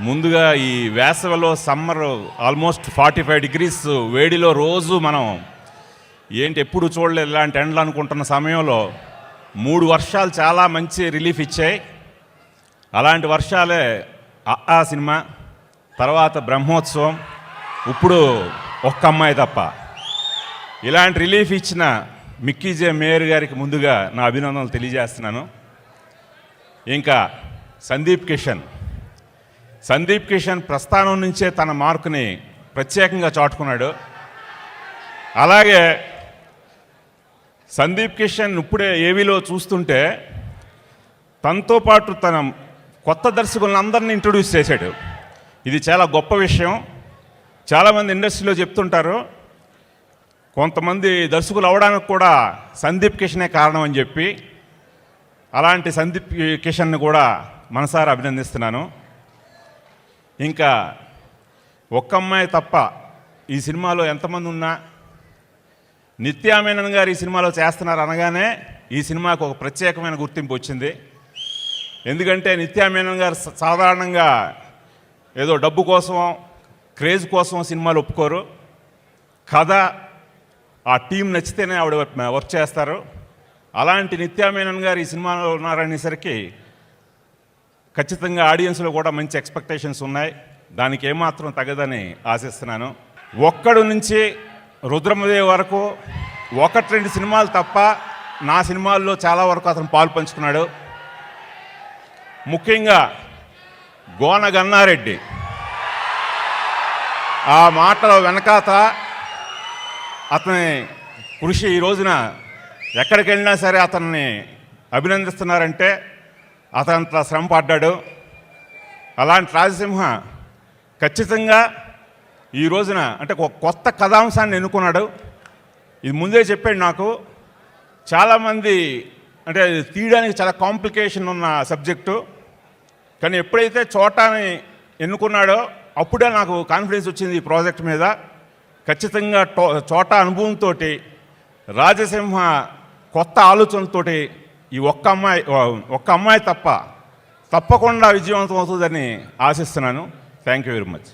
ముందుగా ఈ వేసవిలో సమ్మర్ ఆల్మోస్ట్ 45 degrees వేడిలో రోజు మనం ఏంటి ఎప్పుడు చూడలేదు ఇలాంటి ఎండలు అనుకుంటున్న సమయంలో 3 వర్షాలు చాలా మంచి రిలీఫ్ ఇచ్చాయి. అలాంటి వర్షాలే ఆ సినిమా, తర్వాత బ్రహ్మోత్సవం, ఇప్పుడు ఒక్క అమ్మాయి తప్ప. ఇలాంటి రిలీఫ్ ఇచ్చిన మిక్కీ జే మేయర్ గారికి ముందుగా నా అభినందనలు తెలియజేస్తున్నాను. ఇంకా సందీప్ కిషన్ ప్రస్థానం నుంచే తన మార్కుని ప్రత్యేకంగా చాటుకున్నాడు. అలాగే సందీప్ కిషన్ ఇప్పుడే ఏవీలో చూస్తుంటే తనతో పాటు తన కొత్త దర్శకులను అందరినీ ఇంట్రొడ్యూస్ చేశాడు. ఇది చాలా గొప్ప విషయం. చాలామంది ఇండస్ట్రీలో చెప్తుంటారు, కొంతమంది దర్శకులు అవడానికి కూడా సందీప్ కిషనే కారణం అని చెప్పి. అలాంటి సందీప్ కిషన్ని కూడా మనసారా అభినందిస్తున్నాను. ఇంకా ఒక్క అమ్మాయి తప్ప ఈ సినిమాలో ఎంతమంది ఉన్నా నిత్యా మేనన్ గారు ఈ సినిమాలో చేస్తున్నారు అనగానే ఈ సినిమాకు ఒక ప్రత్యేకమైన గుర్తింపు వచ్చింది. ఎందుకంటే నిత్యా మేనన్ గారు సాధారణంగా ఏదో డబ్బు కోసం, క్రేజ్ కోసం సినిమాలు ఒప్పుకోరు. కథ, ఆ టీం నచ్చితేనే ఆవిడ వర్క్ చేస్తారు. అలాంటి నిత్యా మేనన్ గారు ఈ సినిమాలో ఉన్నారనేసరికి ఖచ్చితంగా ఆడియన్స్లో కూడా మంచి ఎక్స్పెక్టేషన్స్ ఉన్నాయి. దానికి ఏమాత్రం తగదని ఆశిస్తున్నాను. ఒక్కడు నుంచి రుద్రమదేవి వరకు 1-2 సినిమాలు తప్ప నా సినిమాల్లో చాలా వరకు అతను పాలు పంచుకున్నాడు. ముఖ్యంగా గోన గన్నారెడ్డి ఆ మాటల వెనకాత అతని కృషి ఈ రోజున ఎక్కడికి వెళ్ళినా సరే అతన్ని అభినందిస్తున్నారంటే అతనంత శ్రమ పడ్డాడు. అలాంటి రాజసింహ ఖచ్చితంగా ఈ రోజున అంటే ఒక కొత్త కథాంశాన్ని ఎన్నుకున్నాడు. ఇది ముందే చెప్పాడు నాకు. చాలామంది అంటే తీయడానికి చాలా కాంప్లికేషన్ ఉన్న సబ్జెక్టు, కానీ ఎప్పుడైతే చోటాని ఎన్నుకున్నాడో అప్పుడే నాకు కాన్ఫిడెన్స్ వచ్చింది ఈ ప్రాజెక్ట్ మీద. ఖచ్చితంగా చోటా అనుభవంతో, రాజసింహ కొత్త ఆలోచనతో ఈ ఒక్క అమ్మాయి తప్పకుండా విజయవంతం అవుతుందని ఆశిస్తున్నాను. Thank you very much.